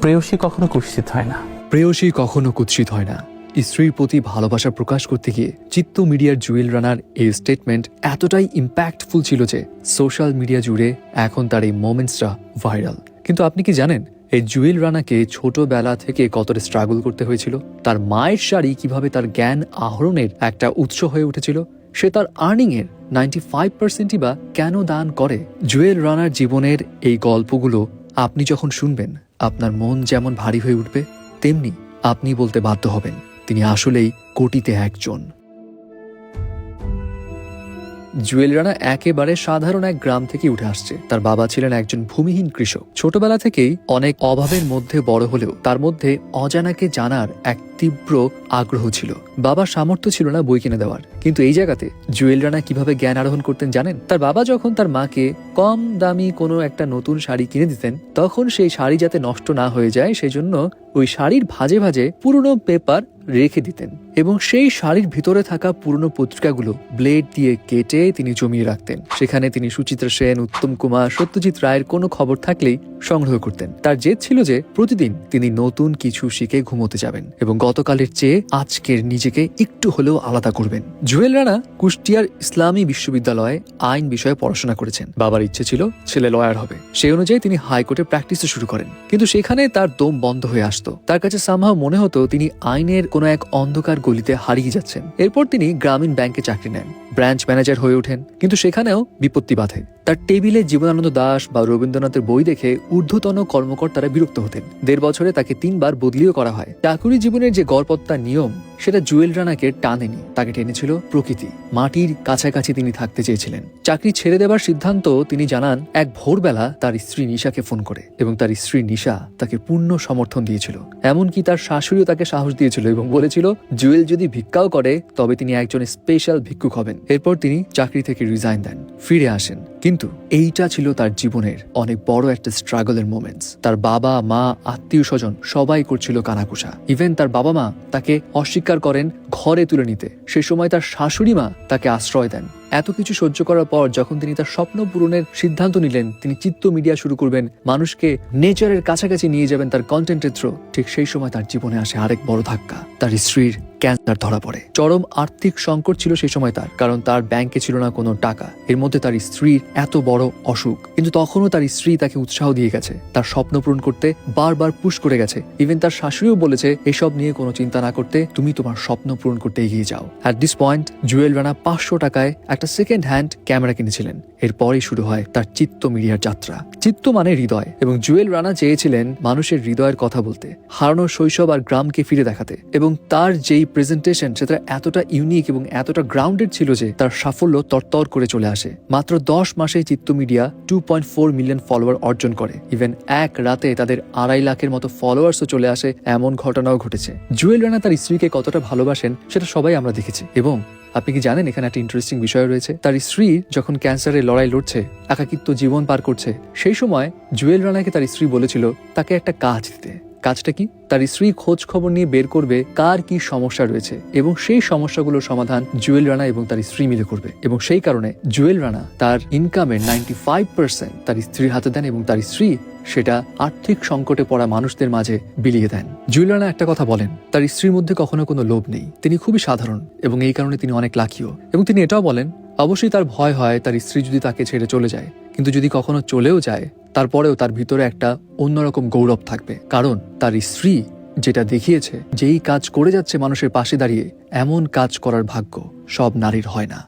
প্রেয়সী কখনো কুৎসিত হয় না। প্রেয়সী কখনো কুৎসিত হয় না। স্ত্রীর প্রতি ভালোবাসা প্রকাশ করতে গিয়ে চিত্ত মিডিয়ার জুয়েল রানার এই স্টেটমেন্ট এতটাই ইম্প্যাক্টফুল ছিল যে সোশ্যাল মিডিয়া জুড়ে এখন তার এই মোমেন্টসটা ভাইরাল। কিন্তু আপনি কি জানেন এই জুয়েল রানাকে ছোটবেলা থেকে কতটা স্ট্রাগল করতে হয়েছিল? তার মায়ের শাড়ি কিভাবে তার জ্ঞান আহরণের একটা উৎস হয়ে উঠেছিল, সে তার আর্নিং এর 95%ই বা কেন দান করে? জুয়েল রানার জীবনের এই গল্পগুলো আপনি যখন শুনবেন আপনার মন যেমন ভারী হয়ে উঠবে, তেমনি আপনি বলতে বাধ্য হবেন তিনি আসলেই কোটিতে একজন। জুয়েল রানা একেবারে সাধারণ এক গ্রাম থেকে উঠে আসছে। তার বাবা ছিলেন একজন ভূমিহীন কৃষক। ছোটবেলা থেকেই অনেক অভাবের মধ্যে বড় হলেও তার মধ্যে অজানাকে জানার এক তীব্র আগ্রহ ছিল। বাবার সামর্থ্য ছিল না বই কিনে দেওয়ার, কিন্তু এই জায়গাতে জুয়েল রানা কিভাবে জ্ঞান আরোহণ করতেন জানেন? তার বাবা যখন তার মাকে কম দামি কোনো একটা নতুন শাড়ি কিনে দিতেন, তখন সেই শাড়ি যাতে নষ্ট না হয়ে যায় সেই জন্য ওই শাড়ির ভাঁজে ভাঁজে পুরনো পেপার রেখে দিতেন এবং সেই শাড়ির ভিতরে থাকা পুরনো পত্রিকাগুলো ব্লেড দিয়ে কেটে তিনি জমিয়ে রাখতেন। সেখানে তিনি সুচিত্রা সেন, উত্তম কুমার, সত্যজিৎ রায়ের কোনো খবর থাকলেই সংগ্রহ করতেন। তার জেদ ছিল যে প্রতিদিন তিনি নতুন কিছু শিখে ঘুমোতে যাবেন এবং গতকালের চেয়ে আজকের নিজেকে একটু হলেও আলাদা করবেন। জুয়েল রানা কুষ্টিয়ার ইসলামী বিশ্ববিদ্যালয়ে আইন বিষয়ে পড়াশোনা করেছেন। বাবার ইচ্ছে ছিল ছেলে লয়ার হবে। সেই অনুযায়ী তিনি হাইকোর্টে প্র্যাকটিস শুরু করেন, কিন্তু সেখানে তার দম বন্ধ হয়ে আসতো। তার কাছে সামহাও মনে হতো তিনি আইনের কোনো এক অন্ধকার গলিতে হারিয়ে যাচ্ছেন। এরপর তিনি গ্রামীণ ব্যাংকে চাকরি নেন, ব্রাঞ্চ ম্যানেজার হয়ে ওঠেন, কিন্তু সেখানেও বিপত্তি বাধে। তার টেবিলে জীবনানন্দ দাশ বা রবীন্দ্রনাথের বই দেখে ঊর্ধ্বতন কর্মকর্তারা বিরক্ত হতেন। 1.5 বছরে তাকে 3 বার বদলিও করা হয়। চাকুরি জীবনের যে গড়পত্তার নিয়ম, সেটা জুয়েল রানাকে টানেনি, তাকে টেনেছিল প্রকৃতি। মাটির কাছাকাছি তিনি থাকতে চেয়েছিলেন। চাকরি ছেড়ে দেবার সিদ্ধান্ত তিনি জানান এক ভোরবেলা তার স্ত্রী নিশাকে ফোন করে, এবং তার স্ত্রী নিশা তাকে পূর্ণ সমর্থন দিয়েছিল। এমনকি তার শাশুড়িও তাকে সাহস দিয়েছিল এবং বলেছিল জুয়েল যদি ভিক্ষাও করে তবে তিনি একজন স্পেশাল ভিক্ষুক হবেন। এরপর তিনি চাকরি থেকে রিজাইন দেন, ফিরে আসেন। কিন্তু এইটা ছিল তার জীবনের অনেক বড় একটা স্ট্রাগলের মোমেন্টস। তার বাবা, মা, আত্মীয় স্বজন সবাই করছিল কানাকুশা। ইভেন তার বাবা মা তাকে অস্বীকার করেন ঘরে তুলে নিতে। সে সময় তার শাশুড়ি মা তাকে আশ্রয় দেন। এত কিছু সহ্য করার পর যখন তিনি তার স্বপ্ন পূরণের সিদ্ধান্ত নিলেন, তিনি চিত্ত মিডিয়া শুরু করবেন, মানুষকে নেচারের কাছাকাছি নিয়ে যাবেন তার কন্টেন্টের থ্রু, ঠিক সেই সময় তার জীবনে আসে আরেক বড় ধাক্কা। তার স্ত্রীর ক্যান্সার ধরা পড়ে। চরম আর্থিক সংকট ছিল সেই সময় তার, কারণ তার ব্যাংকে ছিল না কোনো টাকা। এর মধ্যে তার স্ত্রীর এত বড় অসুখ, কিন্তু তখনও তার স্ত্রী তাকে উৎসাহ দিয়ে গেছে, তার স্বপ্ন পূরণ করতে বারবার পুশ করে গেছে। ইভেন তার শাশুড়িও বলেছে এসব নিয়ে কোনো চিন্তা না করতে, তুমি তোমার স্বপ্ন পূরণ করতে এগিয়ে যাও। At this point Jewel Rana 500 টাকায় একটা সেকেন্ড হ্যান্ড ক্যামেরা কিনেছিলেন। এরপরই শুরু হয় তার চিত্ত মিডিয়ার যাত্রা। চিত্ত মানে হৃদয়, এবং জুয়েল রানা চেয়েছিলেন মানুষের হৃদয়ের কথা বলতে, হারানো শৈশব আর গ্রামকে ফিরে দেখাতে। এবং তার যেই প্রেজেন্টেশন সেটা এতটা ইউনিক এবং এতটা গ্রাউন্ডেড ছিল যে তার সাফল্য তরতর করে চলে আসে। মাত্র 10 মাসে চিত্ত মিডিয়া 2.4 মিলিয়ন ফলোয়ার অর্জন করে। ইভেন এক রাতে তাদের 2.5 লাখের মতো ফলোয়ার্সও চলে আসে, এমন ঘটনাও ঘটেছে। জুয়েল রানা তার স্ত্রীকে কতটা ভালোবাসেন সেটা সবাই আমরা দেখেছি। এবং আপনি কি জানেন এখানে একটা ইন্টারেস্টিং বিষয় রয়েছে? তার স্ত্রী যখন ক্যান্সারের লড়াই লড়ছে, একাকিত্ব জীবন পার করছে, সেই সময় জুয়েল রানাকে তার স্ত্রী বলেছিল তাকে একটা কাজ দিতে। কাজটা কি? তার স্ত্রী খোঁজ খবর নিয়ে বের করবে কার কি সমস্যা রয়েছে এবং সেই সমস্যাগুলোর সমাধান জুয়েল রানা এবং তার স্ত্রী মিলে করবে। এবং সেই কারণে জুয়েল রানা তার ইনকামের 95% তার স্ত্রীর হাতে দেন এবং তার স্ত্রী সেটা আর্থিক সংকটে পড়া মানুষদের মাঝে বিলিয়ে দেন। জুয়েল রানা একটা কথা বলেন, তার স্ত্রীর মধ্যে কখনো কোনো লোভ নেই, তিনি খুবই সাধারণ এবং এই কারণে তিনি অনেক লাকিও। এবং তিনি এটাও বলেন অবশ্যই তার ভয় হয় তার স্ত্রী যদি তাকে ছেড়ে চলে যায়, কিন্তু যদি কখনো চলেও যায় তারপরেও তার ভিতরে একটা অন্যরকম গৌরব থাকবে, কারণ তার স্ত্রী যেটা দেখিয়েছে, যেই কাজ করে যাচ্ছে মানুষের পাশে দাঁড়িয়ে, এমন কাজ করার ভাগ্য সব নারীর হয় না।